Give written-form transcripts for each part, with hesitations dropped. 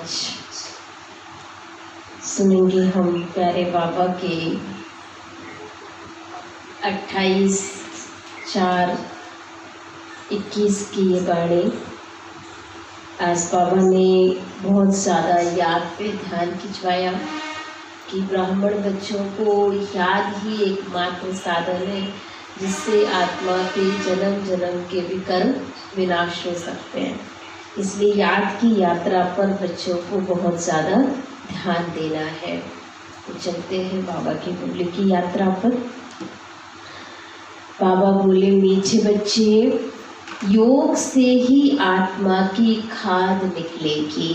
आज सुनेंगे हम प्यारे बाबा के 28/4/21 की ये बाणी। आज बाबा ने बहुत ज़्यादा याद पे ध्यान खिंचवाया कि ब्राह्मण बच्चों को याद ही एकमात्र साधन है जिससे आत्मा के जन्म जन्म के विकर्म विनाश हो सकते हैं। इसलिए याद की यात्रा पर बच्चों को बहुत ज़्यादा ध्यान देना है। तो चलते हैं बाबा की बोले की यात्रा पर। बाबा बोले, मीठे बच्चे, योग से ही आत्मा की खाद निकलेगी।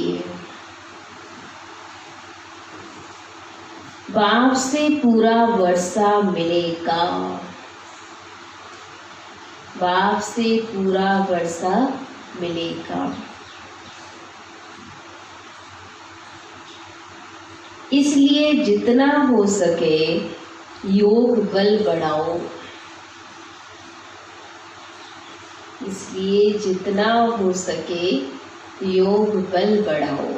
बाप से पूरा वर्षा मिलेगा। बाप से पूरा वर्षा मिलेगा। इसलिए जितना हो सके योग बल बढ़ाओ। इसलिए जितना हो सके योग बल बढ़ाओ।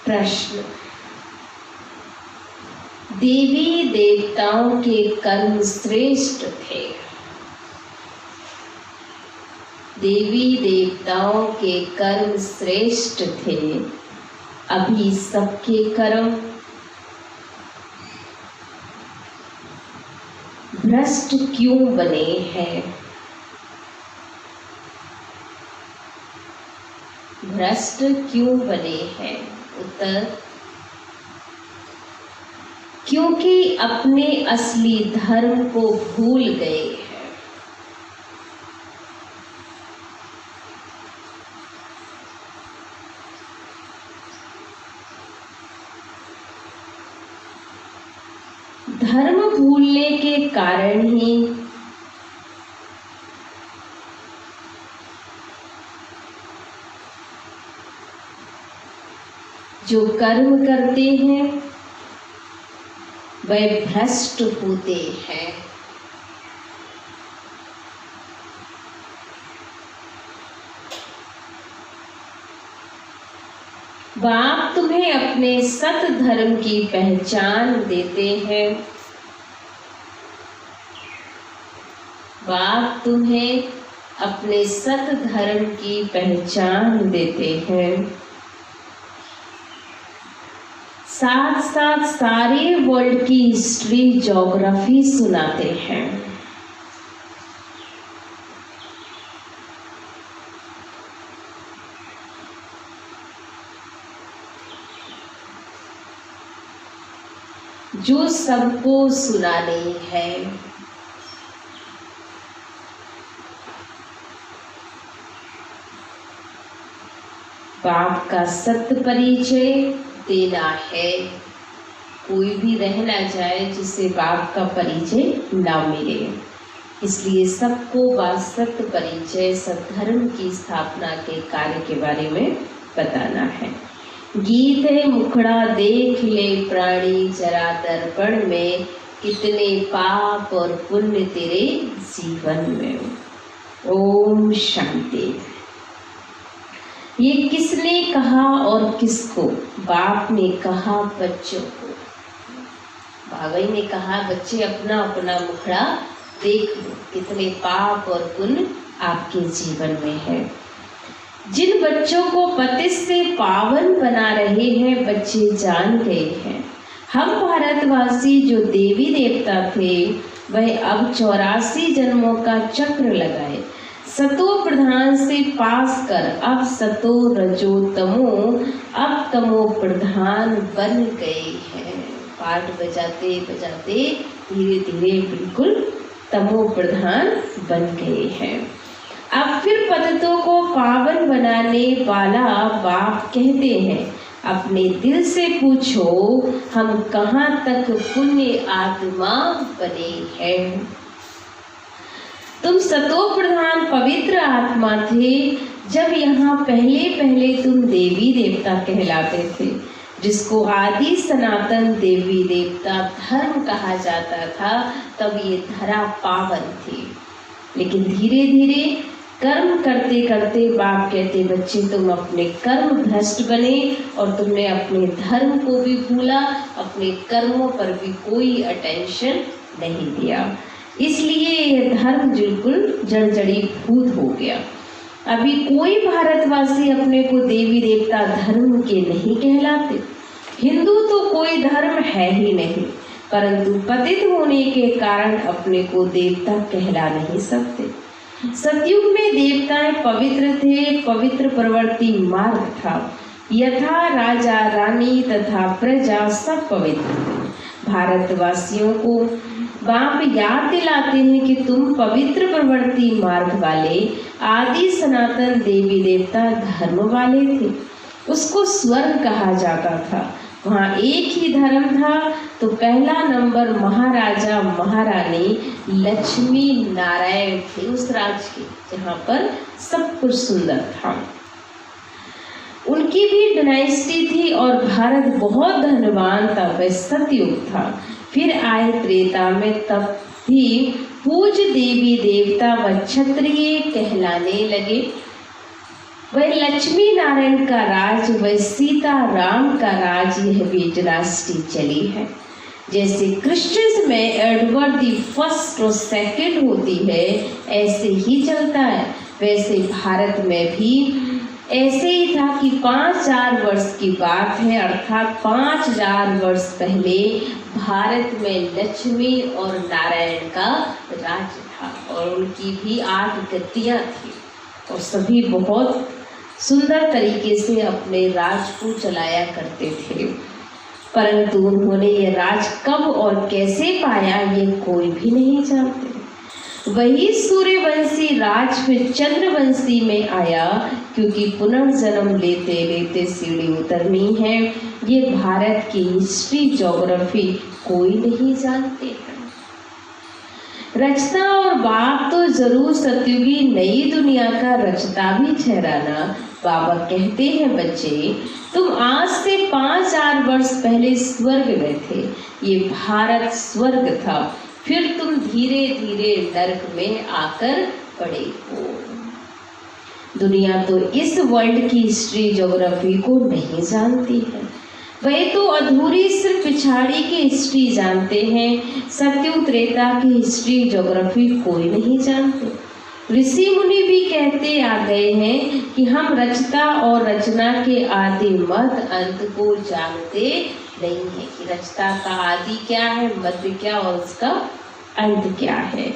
प्रश्न, देवी देवताओं के कर्म श्रेष्ठ थे। देवी देवताओं के कर्म श्रेष्ठ थे। अभी सबके कर्म भ्रष्ट क्यों बने हैं? भ्रष्ट क्यों बने हैं? उत्तर, क्योंकि अपने असली धर्म को भूल गए हैं। धर्म भूलने के कारण ही जो कर्म करते हैं वह भ्रष्ट होते हैं। बाप तुम्हें अपने सत धर्म की पहचान देते हैं। बाप तुम्हें अपने सत धर्म की पहचान देते हैं। साथ साथ सारे वर्ल्ड की हिस्ट्री ज्योग्राफी सुनाते हैं। जो सबको सुनानी है। बाप का सत्य परिचय देना है। कोई भी रह ना जाए जिसे बाप का परिचय ना मिले। इसलिए सबको सत्य परिचय सद्धर्म की स्थापना के कार्य के बारे में बताना है। गीत है मुखड़ा देख ले प्राणी जरा दर्पण में, कितने पाप और पुण्य तेरे जीवन में। ओम शांति। ये किसने कहा और किसको? बाप ने कहा बच्चों को। बाबा ने कहा बच्चे अपना अपना मुखड़ा देख लो, कितने पाप और पुण्य आपके जीवन में है। जिन बच्चों को पति से पावन बना रहे हैं बच्चे जान गए हैं। हम भारतवासी जो देवी देवता थे वह अब 84 जन्मों का चक्र लगाए। सतो प्रधान से पास कर अब सतो रजो तमो, अब तमो प्रधान बन गए हैं। पाठ बजाते बजाते धीरे धीरे बिल्कुल तमो प्रधान बन गए हैं। अब फिर पतितों को पावन बनाने वाला बाप कहते हैं, अपने दिल से पूछो हम कहाँ तक पुण्य आत्मा बने हैं। तुम सतो प्रधान पवित्र आत्मा थे जब यहाँ पहले पहले तुम देवी देवता कहलाते थे। जिसको आदि सनातन देवी देवता धर्म कहा जाता था, तब ये धरा पावन थी। लेकिन धीरे धीरे कर्म करते करते बाप कहते बच्चे तुम अपने कर्म भ्रष्ट बने और तुमने अपने धर्म को भी भूला, अपने कर्मों पर भी कोई अटेंशन नहीं दिया, इसलिए यह धर्म बिल्कुल जड़जड़ी भूत हो गया। अभी कोई भारतवासी अपने को देवी देवता धर्म के नहीं कहलाते। हिंदू तो कोई धर्म है ही नहीं, परंतु पतित होने के कारण अपने को देवता कहला नहीं सकते। सतयुग में देवताएं पवित्र थे, पवित्र प्रवृत्ति मार्ग था, यथा राजा रानी तथा प्रजा सब पवित्र थे। भारतवासियों को बाप याद दिलाते हैं कि तुम पवित्र प्रवृत्ति मार्ग वाले आदि सनातन देवी देवता धर्म वाले थे। उसको स्वर्ग कहा जाता था, वहाँ एक ही धर्म था। तो पहला नंबर महाराजा महारानी लक्ष्मी नारायण थे उस राज्य के, जहाँ पर सब कुछ सुंदर था। उनकी भी डायनेस्टी थी और भारत बहुत धनवान था, वह सतयुग था। फिर आए त्रेता में, तब भी पूज देवी देवता व क्षत्रिय कहलाने लगे। वह लक्ष्मी नारायण का राज, वह सीता राम का राज, यह भी डायनेस्टी चली है। जैसे क्रिश्चियंस में एडवर्ड द फर्स्ट और सेकंड होती है, ऐसे ही चलता है। वैसे भारत में भी ऐसे ही था कि 5000 वर्ष की बात है, अर्थात 5000 वर्ष पहले भारत में लक्ष्मी और नारायण का राज्य था और उनकी भी 8 गद्दियाँ थी और सभी बहुत सुंदर तरीके से अपने राज को चलाया करते थे। परंतु उन्होंने ये राज कब और कैसे पाया ये कोई भी नहीं जानते। वही सूर्यवंशी राज फिर चंद्रवंशी में आया, क्योंकि पुनर्जन्म लेते लेते सीढ़ी उतरनी है। ये भारत की हिस्ट्री ज्योग्राफी कोई नहीं जानते हैं। रचना और बाप तो जरूर सतयुगी नई दुनिया का रचता भी ठहराना। बाबा कहते हैं बच्चे तुम आज से 5000 वर्ष पहले स्वर्ग में थे, ये भारत स्वर्ग था, फिर तुम धीरे धीरे नरक में आकर पड़े हो। दुनिया तो इस वर्ल्ड की हिस्ट्री ज्योग्राफी को नहीं जानती है, वह तो अधूरी सिर्फ पिछाड़ी की हिस्ट्री जानते हैं। सतयुग त्रेता की हिस्ट्री ज्योग्राफी कोई नहीं जानते। ऋषि मुनि भी कहते आ गए हैं कि हम रचता और रचना के आदि मध्य अंत को जानते नहीं है, कि रचता का आदि क्या है, मध्य क्या और उसका अंत क्या है।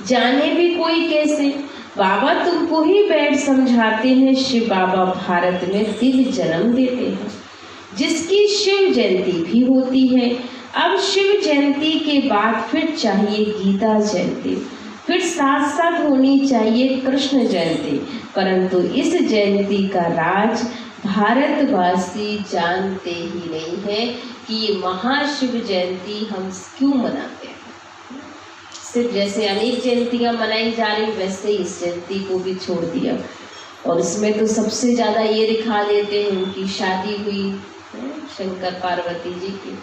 जाने भी कोई कैसे। बाबा तुमको ही बैठ समझाते हैं। शिव बाबा भारत में दिव्य जन्म देते हैं, जिसकी शिव जयंती भी होती है। अब शिव जयंती के बाद फिर चाहिए गीता जयंती, फिर साथ साथ होनी चाहिए कृष्ण जयंती। परंतु इस जयंती का राज भारतवासी जानते ही नहीं है कि महाशिव जयंती हम क्यों मनाते हैं। सिर्फ जैसे अनेक जयंतियाँ मनाई जा रही, वैसे इस जयंती को भी छोड़ दिया। और इसमें तो सबसे ज़्यादा ये दिखा देते हैं उनकी शादी हुई शंकर पार्वती जी की,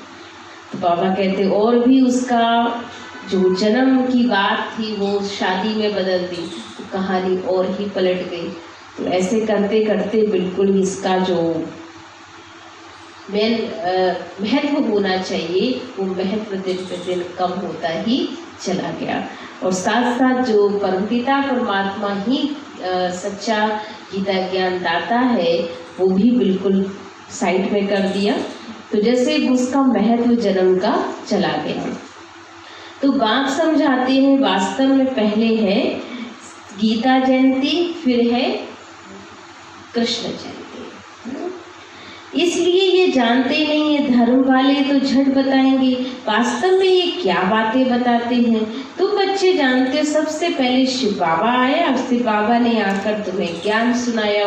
तो बाबा कहते और भी उसका जो जन्म की बात थी वो शादी में बदल दी, तो कहानी और ही पलट गई। तो ऐसे करते करते बिल्कुल इसका जो मेन महत्व होना चाहिए वो महत्व दिन पे दिन कम होता ही चला गया। और साथ साथ जो परमपिता परमात्मा ही सच्चा गीता ज्ञान दाता है, वो भी बिल्कुल साइड में कर दिया। तो जैसे उसका महत्व जन्म का चला गया। तो बाप समझाते हैं वास्तव में पहले है गीता जयंती, फिर है कृष्ण जयंती। इसलिए ये जानते नहीं है। धर्म वाले तो झट बताएंगे, वास्तव में ये क्या बातें बताते हैं। तुम बच्चे जानते हो सबसे पहले शिव बाबा आया, शिव बाबा ने आकर तुम्हें ज्ञान सुनाया,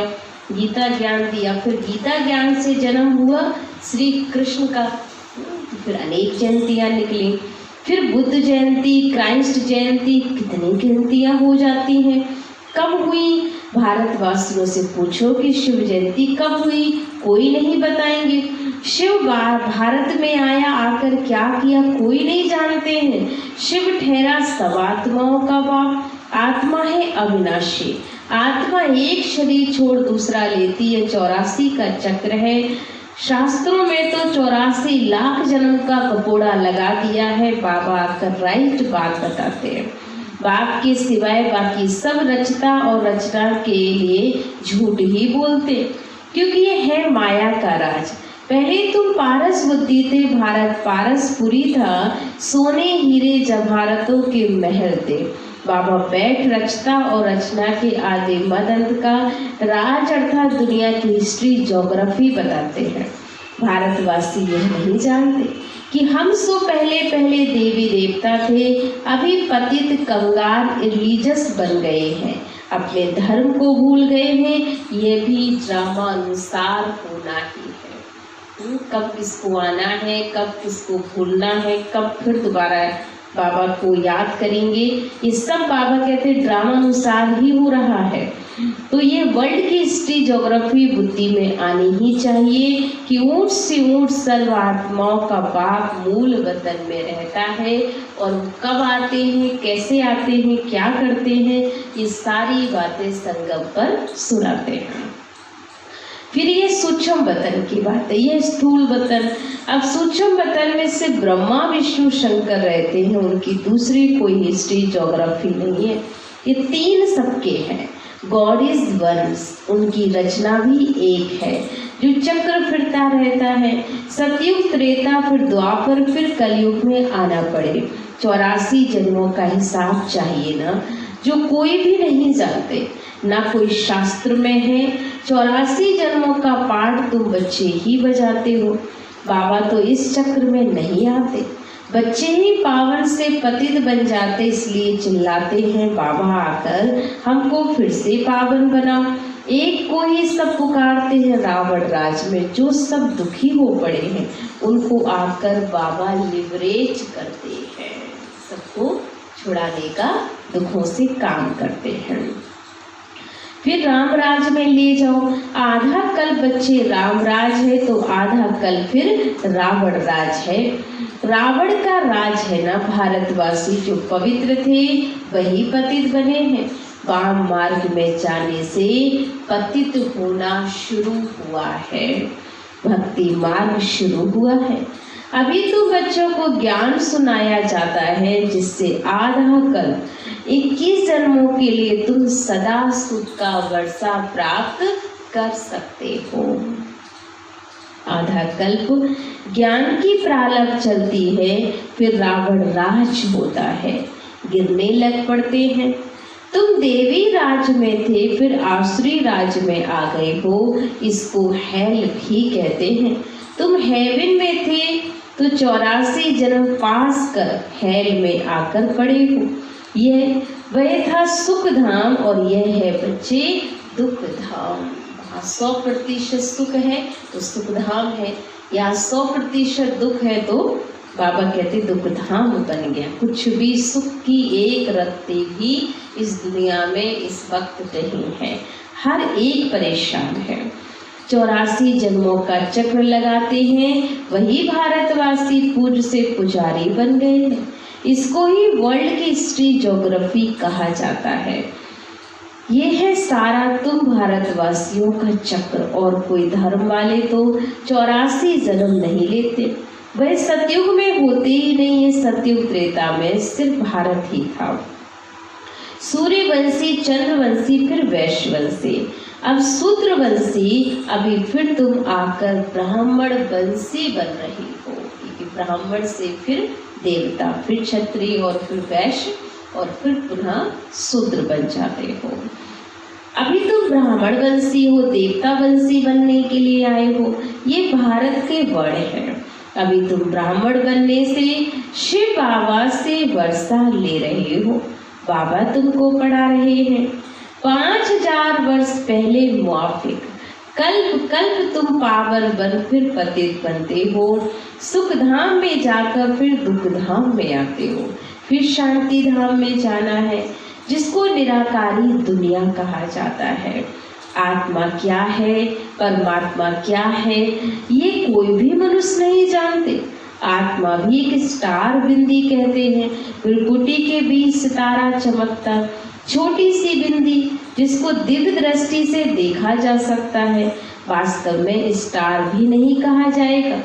गीता ज्ञान दिया, फिर गीता ज्ञान से जन्म हुआ श्री कृष्ण का। फिर अनेक जयंतियाँ निकली, फिर बुद्ध जयंती, क्राइस्ट जयंती, कितनी जयंतियाँ हो जाती हैं। कब हुई भारतवासियों से पूछो कि शिव जयंती कब हुई, कोई नहीं बताएंगे। शिव भारत में आया, आकर क्या किया कोई नहीं जानते हैं। शिव ठहरा सब आत्माओं का बाप, आत्मा है अविनाशी। आत्मा एक शरीर छोड़ दूसरा लेती है, 84 का चक्र है। शास्त्रों में तो 84 लाख जन्म का कपोड़ा लगा दिया है। बाबा आकर राइट बात बताते हैं। बाप के सिवाय बाकी सब रचता और रचना के लिए झूठ ही बोलते, क्योंकि ये है माया का राज। पहले तुम पारस बुद्धि थे, भारत पारसपुरी था, सोने हीरे जवाहरातों के महल थे। बाबा बैठ रचता और रचना के आदि मद अंत का राज अर्थात दुनिया की हिस्ट्री ज्योग्राफी बताते हैं। भारतवासी यह नहीं जानते कि हम सो पहले पहले देवी देवता थे, अभी पतित कंगाल रिलीजियस बन गए हैं, अपने धर्म को भूल गए हैं। ये भी ड्रामा अनुसार होना ही है। कब किसको आना है, कब किसको भूलना है, कब फिर दोबारा बाबा को याद करेंगे, ये सब बाबा कहते ड्रामा अनुसार ही हो रहा है। तो ये वर्ल्ड की हिस्ट्री ज्योग्राफी बुद्धि में आनी ही चाहिए कि ऊंट से ऊंट सर्व आत्माओं का बाप मूल वतन में रहता है, और कब आते हैं, कैसे आते हैं, क्या करते हैं, ये सारी बातें संगम पर सुनाते हैं। फिर ये सूक्ष्म वतन की बात है, ये स्थूल वतन। अब सूक्ष्म वतन में से ब्रह्मा विष्णु शंकर रहते हैं, उनकी दूसरी कोई हिस्ट्री ज्योग्राफी नहीं है, ये तीन सबके हैं। गॉड इज वन, उनकी रचना भी एक है, जो चक्र फिरता रहता है। सतयुग त्रेता, फिर द्वापर, फिर कलयुग में आना पड़े। 84 जन्मों का हिसाब चाहिए ना, जो कोई भी नहीं जानते, ना कोई शास्त्र में है। 84 जन्मों का पाठ तुम बच्चे ही बजाते हो। बाबा तो इस चक्र में नहीं आते, बच्चे ही पावन से पतित बन जाते, इसलिए चिल्लाते हैं बाबा आकर हमको फिर से पावन बनाओ। एक को ही सब पुकारते हैं रावण राज में, जो सब दुखी हो पड़े हैं उनको आकर बाबा लिबरेट करते हैं, सबको छुड़ाने का दुखों से काम करते हैं। फिर रामराज में ले जाओ, आधा कल बच्चे रामराज है तो आधा कल फिर रावण राज है। रावण का राज है ना, भारतवासी जो पवित्र थे वही पतित बने हैं। वाम मार्ग में जाने से पतित होना शुरू हुआ है, भक्ति मार्ग शुरू हुआ है। अभी तो बच्चों को ज्ञान सुनाया जाता है, जिससे आधा कल 21 जन्मों के लिए तुम सदा सुख का वर्षा प्राप्त कर सकते हो। आधा कल्प ज्ञान की प्रारंभ चलती है, फिर रावण राज होता है, गिरने लग पड़ते हैं। तुम देवी राज में थे, फिर आसुरी राज में आ गए हो, इसको हेल भी कहते हैं। तुम हेवन में थे तो 84 जन्म पास कर हेल में आकर पड़े हो। यह वह था सुख धाम और यह है बच्चे दुख धाम। 100% सुख है तो सुख धाम है, या 100% दुख है तो बाबा कहते दुख धाम बन गया। कुछ भी सुख की एक रत्ती भी इस दुनिया में इस वक्त नहीं है, हर एक परेशान है। 84 जन्मों का चक्र लगाते हैं, वही भारतवासी पूज्य से पुजारी बन गए हैं। इसको ही वर्ल्ड की हिस्ट्री ज्योग्राफी कहा जाता है। ये है सारा तुम भारतवासियों का चक्र, और कोई धर्म वाले तो 84 जन्म नहीं लेते, वह सतयुग में होते ही नहीं है। सतयुग त्रेता में सिर्फ भारत ही था। सूर्यवंशी, चंद्रवंशी, फिर वैश्यवंशी, अब शूद्रवंशी, अभी फिर तुम आकर ब्राह्मण वंशी बन रही हो, क्योंकि ब्राह्मण से फिर देवता, फिर क्षत्रिय और फिर वैश्य और फिर पुनः शूद्र बन जाते हो। अभी तुम ब्राह्मण वंशी हो, देवता वंशी बनने के लिए आए हो, ये भारत के वर्ण हैं। अभी तुम ब्राह्मण बनने से शिव बाबा से वर्षा ले रहे हो, बाबा तुमको पढ़ा रहे हैं। 5000 वर्ष पहले मुआफिक कल्प कल्प तुम पावन बन फिर पतित बनते हो। सुख धाम में जाकर फिर दुख धाम में आते हो, फिर शांति धाम में जाना है, जिसको निराकारी दुनिया कहा जाता है। आत्मा क्या है, परमात्मा क्या है, ये कोई भी मनुष्य नहीं जानते। आत्मा भी एक स्टार बिंदी कहते हैं, भ्रुकुटी के बीच सितारा चमकता, छोटी सी बिंदी जिसको दिव्य दृष्टि से देखा जा सकता है। वास्तव में स्टार भी नहीं कहा जाएगा,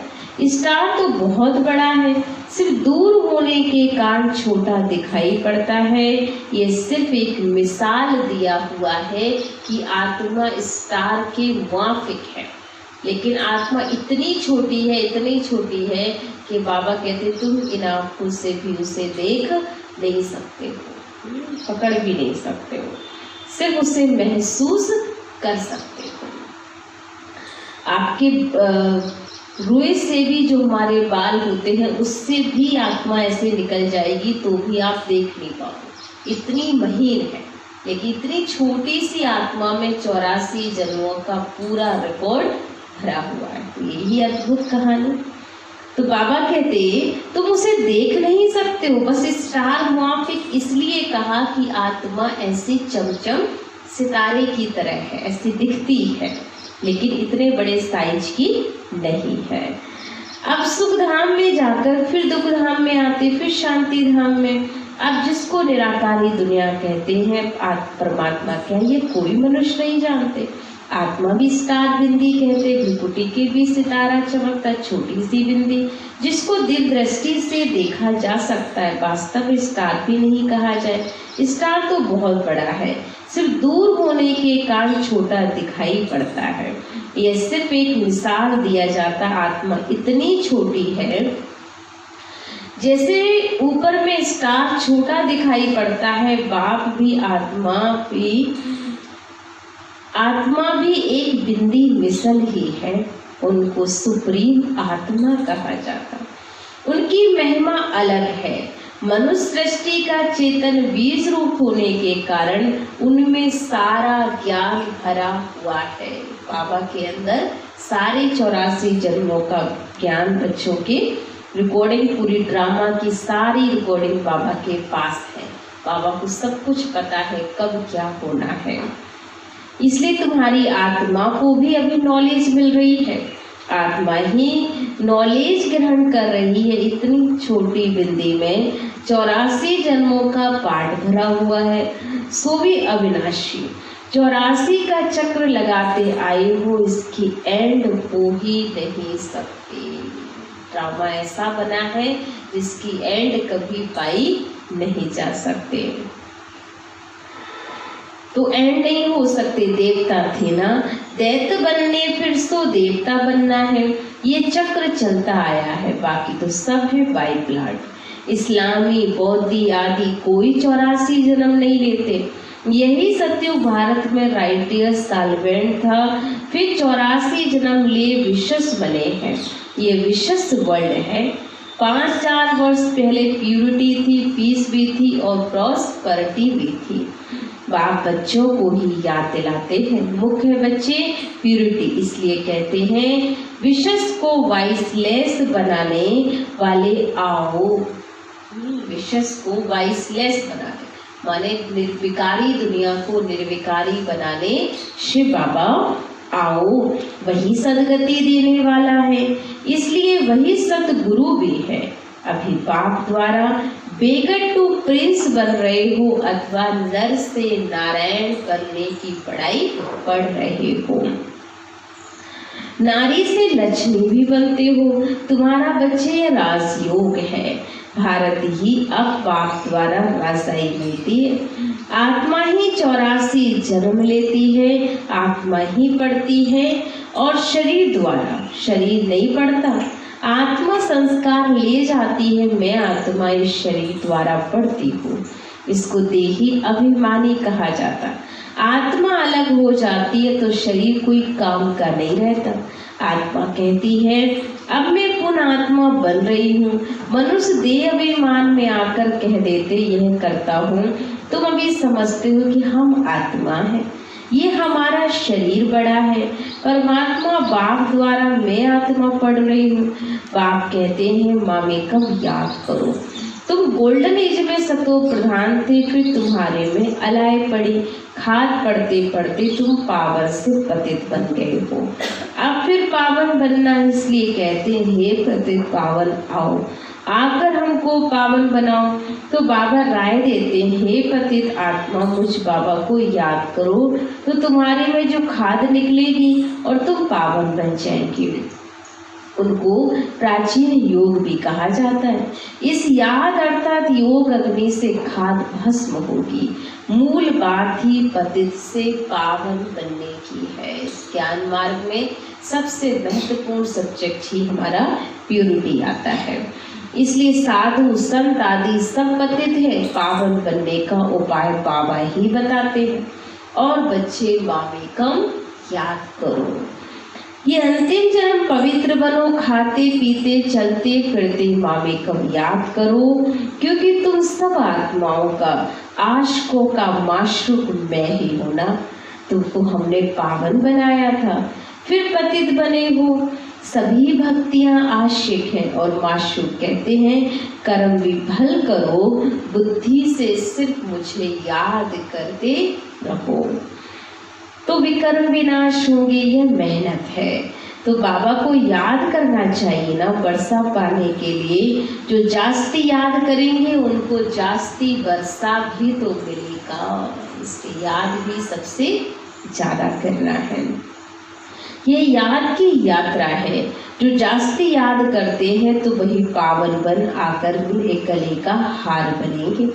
स्टार तो बहुत बड़ा है, सिर्फ दूर होने के कारण छोटा दिखाई पड़ता है। ये सिर्फ एक मिसाल दिया हुआ है कि आत्मा स्टार के मुआफिक है, लेकिन आत्मा इतनी छोटी है, इतनी छोटी है कि बाबा कहते तुम इन आँखों से भी उसे देख नहीं सकते हो, पकड़ भी नहीं सकते हो, सिर्फ उसे महसूस कर सकते हो। आपके रुए से भी जो हमारे बाल होते हैं उससे भी आत्मा ऐसे निकल जाएगी तो भी आप देख नहीं पाओगे, इतनी महीन है। लेकिन इतनी छोटी सी आत्मा में 84 जन्मों का पूरा रिकॉर्ड भरा हुआ है। तो यही अद्भुत कहानी। तो बाबा कहते तुम उसे देख नहीं सकते हो, बस स्टार मुआफिक इसलिए कहा कि आत्मा ऐसी चमचम सितारे की तरह है, ऐसी दिखती है, लेकिन इतने बड़े साइज की नहीं है। अब सुख धाम में जाकर फिर दुख धाम में आते, फिर शांति धाम में। अब जिसको निराकारी दुनिया कहते हैं, परमात्मा क्या ये कोई मनुष्य नहीं जानते। आत्मा भी स्टार बिंदी कहते, भ्रुकुटी के भी सितारा चमकता, छोटी सी बिंदी जिसको दिव्य दृष्टि से देखा जा सकता है। वास्तव स्टार भी नहीं कहा जाए, स्टार तो बहुत बड़ा है, सिर्फ दूर होने के कारण छोटा दिखाई पड़ता है। यह सिर्फ एक मिसाल दिया जाता, आत्मा इतनी छोटी है, जैसे ऊपर में स्टार छोटा दिखाई पड़ता है, बाप भी आत्मा भी एक बिंदी मिसल ही है। उनको सुप्रीम आत्मा कहा जाता, उनकी महिमा अलग है। मनुष्य सृष्टि का चेतन बीज रूप होने के कारण उनमें सारा ज्ञान भरा हुआ है। बाबा के अंदर सारे 84 जन्मों का ज्ञान, बच्चों के रिकॉर्डिंग, पूरी ड्रामा की सारी रिकॉर्डिंग बाबा के पास है। बाबा को सब कुछ पता है कब क्या होना है, इसलिए तुम्हारी आत्मा को भी अभी नॉलेज मिल रही है। आत्मा ही नॉलेज ग्रहण कर रही है। इतनी छोटी बिंदी में 84 जन्मों का पाठ भरा हुआ है, सो भी अविनाशी। 84 का चक्र लगाते आए हो, इसकी एंड हो ही नहीं सकती। ड्रामा ऐसा बना है जिसकी एंड कभी पाई नहीं जा सकते, तो एंड नहीं हो सकते। देवता थे ना, दैत्य बनने फिर सो देवता बनना है, ये चक्र चलता आया है। बाकी तो सब है बाई प्लाट। इस्लामी, बौद्धी आदि कोई 84 जन्म नहीं लेते। यही सत्युग भारत में राइटियस साल्वेंट था, फिर 84 जन्म लिए विश्वस बने हैं। ये विश्वस वर्ल्ड है। 5-4 वर्ष पहले प्यूरिटी थी, पीस भी थी और प्रॉस्पेरिटी भी थी। बाप बच्चों को ही याद दिलाते हैं, मुख्य बच्चे प्यूरिटी इसलिए कहते हैं विश्वस को वाइसलेस बनाने वाले आओ। विश्वस को वाइसलेस बनाने माने निर्विकारी दुनिया को निर्विकारी बनाने शिव बाबा आओ, वही सदगति देने वाला है, इसलिए वही सतगुरु भी है। अभी बाप द्वारा बेगट टू प्रिंस बन रहे हो अथवा नर से नारायण बनने की पढ़ाई पढ़ रहे हो। नारी से लक्ष्मी भी बनते हो। तुम्हारा बच्चे राजयोग है। भारत ही अब बाप द्वारा राजाई मिलती है। आत्मा ही 84 जन्म लेती है, आत्मा ही पढ़ती है और शरीर द्वारा, शरीर नहीं पढ़ता। आत्मा संस्कार ले जाती है, मैं आत्मा इस शरीर द्वारा पढ़ती हूँ। इसको देही अभिमानी कहा जाता। आत्मा अलग हो जाती है तो शरीर कोई काम का नहीं रहता। आत्मा कहती है अब मैं पुनः आत्मा बन रही हूँ। मनुष्य देह अभिमान में आकर कह देते यह करता हूँ, तुम अभी समझते हो कि हम आत्मा हैं, ये हमारा शरीर बड़ा है। परमात्मा बाप द्वारा मैं आत्मा पढ़ रही हूँ। बाप कहते हैं मामे कब याद करो, तुम गोल्डन एज में सतो प्रधान थे, फिर तुम्हारे में अलाय पड़ी, खाद पढ़ते पढ़ते तुम पावर से पतित बन गए हो। अब फिर पावन बनना, इसलिए कहते हैं हे पतित पावन आओ, आकर हमको पावन बनाओ। तो बाबा राय देते हैं हे पतित आत्मा मुझ बाबा को याद करो तो तुम्हारे में जो खाद निकलेगी और तुम पावन बन जाएंगे। उनको प्राचीन योग भी कहा जाता है। इस याद अर्थात योग अग्नि से खाद भस्म होगी। मूल बात ही पतित से पावन बनने की है। ज्ञान मार्ग में सबसे महत्वपूर्ण सब्जेक्ट ही हमारा प्यूरिटी आता है। इसलिए साधु संत आदि सब पतित है, पावन बनने का उपाय बाबा ही बताते हैं। और बच्चे मामेकम याद करो, ये अंतिम जन्म पवित्र बनो, खाते पीते चलते फिरते मामेकम याद करो, क्योंकि तुम सब आत्माओं का आशिकों का माशूक मैं ही हूं ना। तुमको हमने पावन बनाया था, फिर पतित बने हो। सभी भक्तियां आशिक हैं और माशूक कहते हैं कर्म विफल करो, बुद्धि से सिर्फ मुझे याद करते रहो तो विकर्म विनाश होंगे। यह मेहनत है तो बाबा को याद करना चाहिए ना वर्षा पाने के लिए। जो जास्ती याद करेंगे उनको जास्ती वर्षा भी तो मिलेगा, इसलिए याद भी सबसे ज़्यादा करना है। ये याद की यात्रा है, जो जास्ती याद करते हैं तो वही पावन बन आकर मिले गले का हार बनेंगे।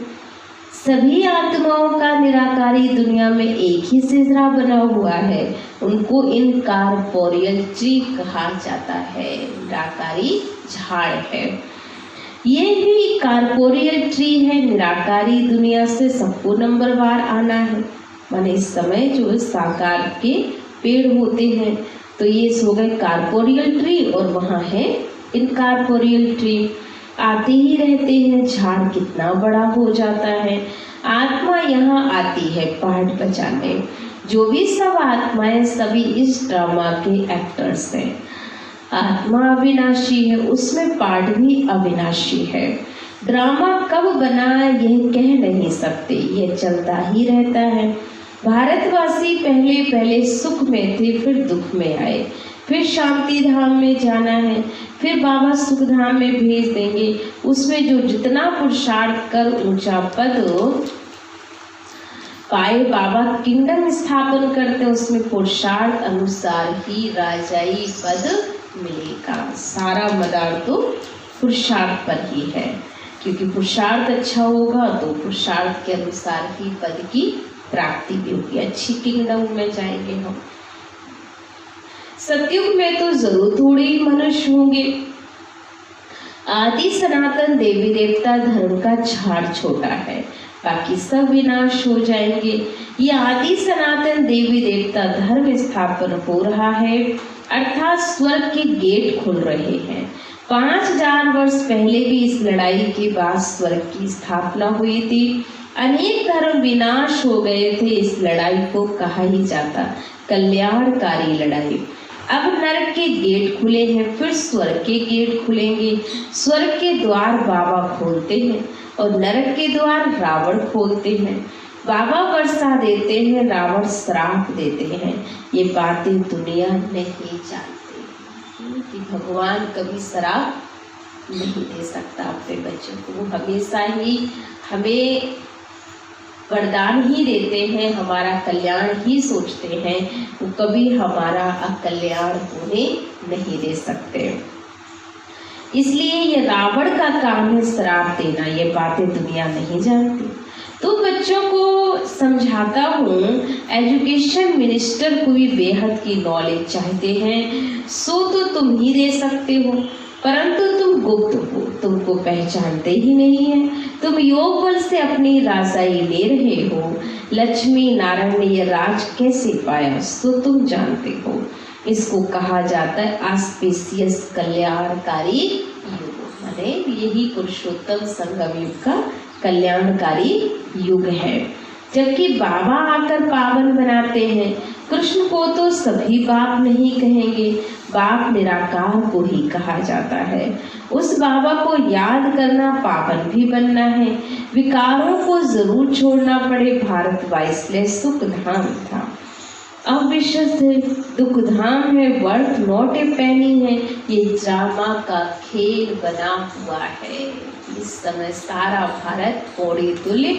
सभी आत्माओं का निराकारी दुनिया में एक ही सिजरा बना हुआ है, उनको इनकॉर्पोरियल ट्री कहा जाता है। निराकारी झाड़ है, ये भी कॉर्पोरियल ट्री है। निराकारी दुनिया से सबको नंबरवार आना है, माने इस समय जो साकार के पेड़ होते हैं तो ये हो गए कॉर्पोरियल ट्री और वहाँ है इनकॉर्पोरियल ट्री। आते ही रहते हैं, झाड़ कितना बड़ा हो जाता है। आत्मा यहाँ आती है पाठ बचाने। जो भी सब आत्माएं सभी इस ड्रामा के एक्टर्स हैं। आत्मा अविनाशी है, उसमें पाठ भी अविनाशी है। ड्रामा कब बना यह कह नहीं सकते, यह चलता ही रहता है। भारतवासी पहले पहले सुख में थे, फिर दुख में आए, फिर शांति धाम में जाना है, फिर बाबा सुख धाम में भेज देंगे। उसमें जो जितना पुरुषार्थ कर ऊंचा पद पाए, बाबा किंगडम स्थापन करते, उसमें पुरुषार्थ अनुसार ही राजाई पद मिलेगा। सारा मदार तो पुरुषार्थ पर ही है, क्योंकि पुरुषार्थ अच्छा होगा तो पुरुषार्थ के अनुसार ही पद की प्राप्ति भी होगी, अच्छी किंगडम में जाएंगे हम। सतयुग में तो जरूर थोड़े ही मनुष्य होंगे। आदि सनातन देवी देवता धर्म का झाड़ छोटा है, बाकी सब विनाश हो जाएंगे। ये आदि सनातन देवी देवता धर्म स्थापन हो रहा है, अर्थात स्वर्ग के गेट खुल रहे हैं। 5000 वर्ष पहले भी इस लड़ाई के बाद स्वर्ग की स्थापना हुई थी। अनेक धर्म विनाश हो गए थे। इस लड़ाई को कहा ही जाता कल्याणकारी लड़ाई। अब नरक के गेट खुले हैं, फिर स्वर्ग के गेट खुलेंगे। स्वर्ग के द्वार बाबा खोलते हैं और नरक के द्वार रावण खोलते हैं। बाबा वर्षा देते हैं, रावण श्राप देते हैं। ये बातें दुनिया नहीं जानती कि भगवान कभी श्राप नहीं दे सकता अपने बच्चों को। वो हमेशा ही हमें वरदान ही देते हैं, हमारा कल्याण ही सोचते हैं। वो कभी हमारा अकल्याण होने नहीं दे सकते। इसलिए ये रावण का काम है श्राप देना। ये बातें दुनिया नहीं जानती। तो बच्चों को समझाता हूँ, एजुकेशन मिनिस्टर को भी बेहद की नॉलेज चाहते हैं, सो तो तुम ही दे सकते हो, परंतु तुम गुप्त हो, तुमको पहचानते ही नहीं है। तुम योग बल से अपनी राजाई ले रहे हो। लक्ष्मी नारायण ने यह राज कैसे पाया सो तुम जानते हो। इसको कहा जाता है ऑस्पिशियस कल्याणकारी युग, माने यही पुरुषोत्तम संगम युग का कल्याणकारी युग है। जबकि बाबा आकर पावन बनाते हैं। कृष्ण को तो सभी बाप नहीं कहेंगे, बाप निराकार को ही कहा जाता है। उस बाबा को याद करना, पावन भी बनना है। विकारों को जरूर छोड़ना पड़े। भारत वाइसले सुख धाम था। अविशुद्ध दुखधाम है, वर्थ नॉट ए पेनी है। ये ड्रामा का खेल बना हुआ है। इस समय सारा भारत पौड़ी तुल्य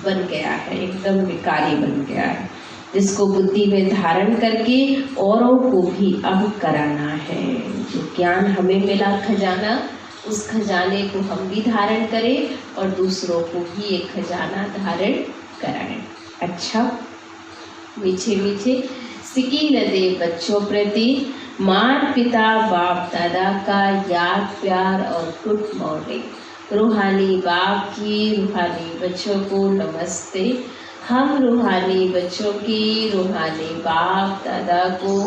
बन गया है, एकदम विकारी बन गया है, जिसको बुद्धि में धारण करके औरों को भी अब कराना है। जो ज्ञान हमें मिला खजाना, उस खजाने को हम भी धारण करें और दूसरों को भी ये खजाना धारण कराएं। अच्छा, मीठे मीठे सिकीन दे बच्चों प्रति माता पिता बाप दादा का याद प्यार और गुड मॉर्निंग। रूहानी बाप की रूहानी बच्चों को नमस्ते। हम रूहानी बच्चों की रूहानी बाप दादा को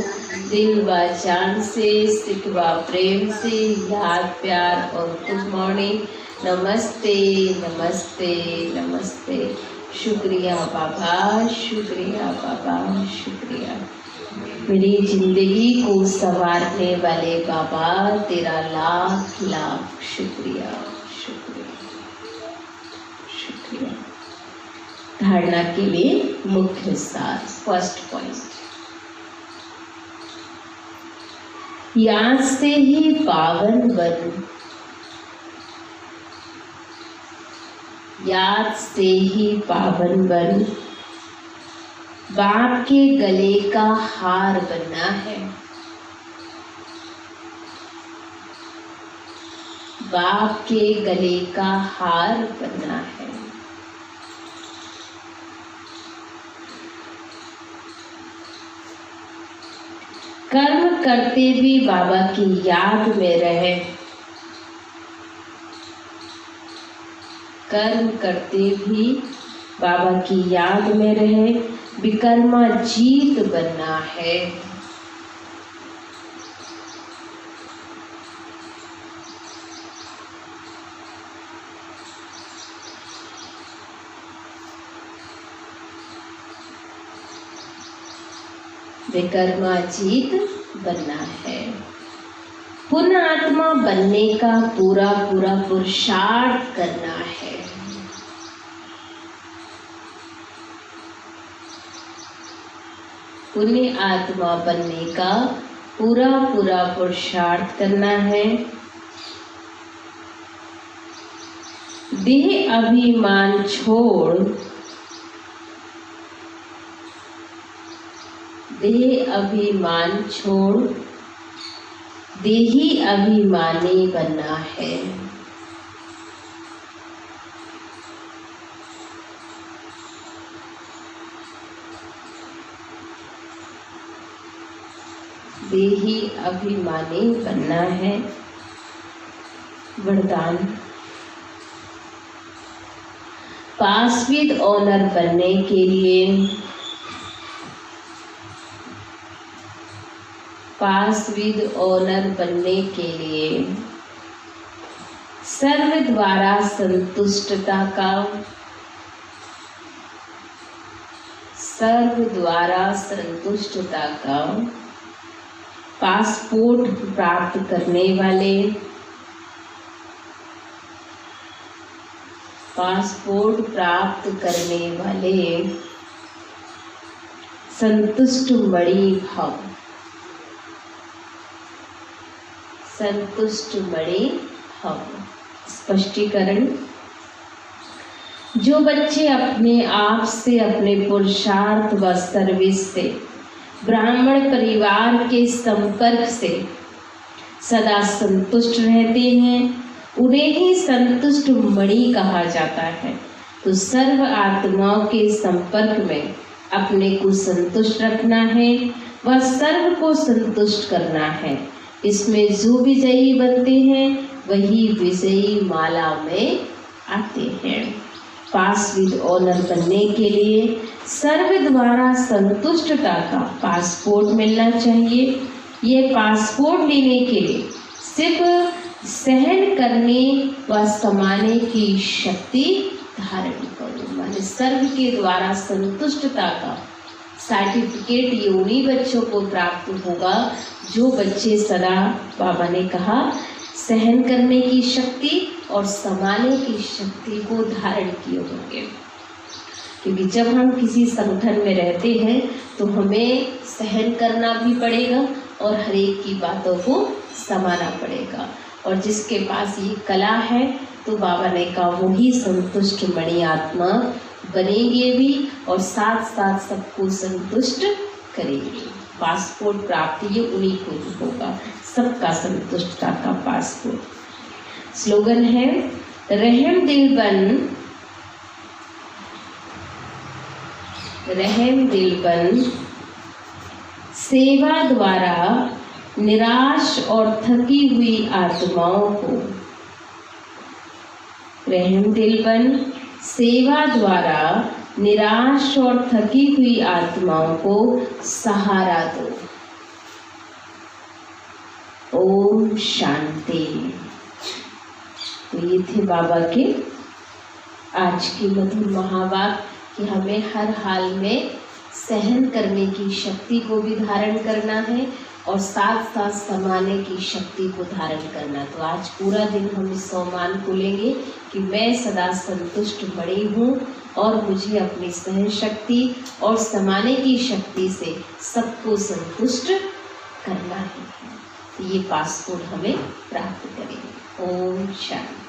दिल व जान से सिकवा प्रेम से याद प्यार और गुड मॉर्निंग। नमस्ते नमस्ते नमस्ते। शुक्रिया बाबा, शुक्रिया बाबा, शुक्रिया। मेरी जिंदगी को संवारने वाले बाबा, तेरा लाख लाख शुक्रिया, शुक्रिया, शुक्रिया। धारणा के लिए मुख्य सार। फर्स्ट पॉइंट, याद से ही पावन बन, याद से ही पावन बन। बाप के गले का हार बनना है, बाप के गले का हार बनना है। कर्म करते भी बाबा की याद में रहे, कर्म करते भी बाबा की याद में रहे। विकर्मा जीत बनना है, विकर्मा जीत बनना है। पुनः आत्मा बनने का पूरा पूरा पुरुषार्थ करना है। पुण्य आत्मा बनने का पूरा पूरा पुरुषार्थ करना है। देह अभिमान छोड़, देह अभिमान छोड़ देही अभिमानी बनना है। देही अभिमानी बनना है। वरदान, पास विद ऑनर बनने के लिए, पास विद ऑनर बनने के लिए सर्व द्वारा संतुष्टता का, सर्व द्वारा संतुष्टता का पासपोर्ट प्राप्त करने वाले, पासपोर्ट प्राप्त करने वाले संतुष्ट मणि भव, संतुष्ट मणि भव। स्पष्टीकरण, जो बच्चे अपने आप से, अपने पुरुषार्थ व सर्विस से, ब्राह्मण परिवार के संपर्क से सदा संतुष्ट रहते हैं, उन्हें ही संतुष्ट मणि कहा जाता है। तो सर्व आत्माओं के संपर्क में अपने को संतुष्ट रखना है व सर्व को संतुष्ट करना है। इसमें जो विजयी बनते हैं वही विजयी माला में आते हैं। पास विद ऑनर बनने के लिए सर्व द्वारा संतुष्टता का पासपोर्ट मिलना चाहिए। ये पासपोर्ट लेने के लिए सिर्फ सहन करने व समाने की शक्ति धारण करो, माने सर्व के द्वारा संतुष्टता का सर्टिफिकेट ये उन्हीं बच्चों को प्राप्त होगा जो बच्चे सदा, बाबा ने कहा, सहन करने की शक्ति और समाने की शक्ति को धारण किए होंगे। क्योंकि जब हम किसी संगठन में रहते हैं तो हमें सहन करना भी पड़ेगा और हर एक की बातों को समाना पड़ेगा। और जिसके पास ये कला है तो बाबा ने कहा वही संतुष्ट मणि आत्मा बनेंगे भी और साथ साथ सबको संतुष्ट करेंगे। पासपोर्ट प्राप्ति ये उन्हीं को होगा, सबका संतुष्टता का पासपोर्ट। स्लोगन है रहम दिल बन सेवा द्वारा निराश और थकी हुई आत्माओं को, रहम दिल बन सेवा द्वारा निराश और थकी हुई आत्माओं को सहारा दो। ओम शांति। तो ये थे बाबा के आज की मधुर महावाक्य कि हमें हर हाल में सहन करने की शक्ति को भी धारण करना है और साथ साथ समाने की शक्ति को धारण करना। तो आज पूरा दिन हम इस सम्मान को लेंगे कि मैं सदा संतुष्ट बड़ी हूँ और मुझे अपनी सहन शक्ति और समाने की शक्ति से सबको संतुष्ट करना है। तो ये पासपोर्ट हमें प्राप्त करेंगे। ओम शांति।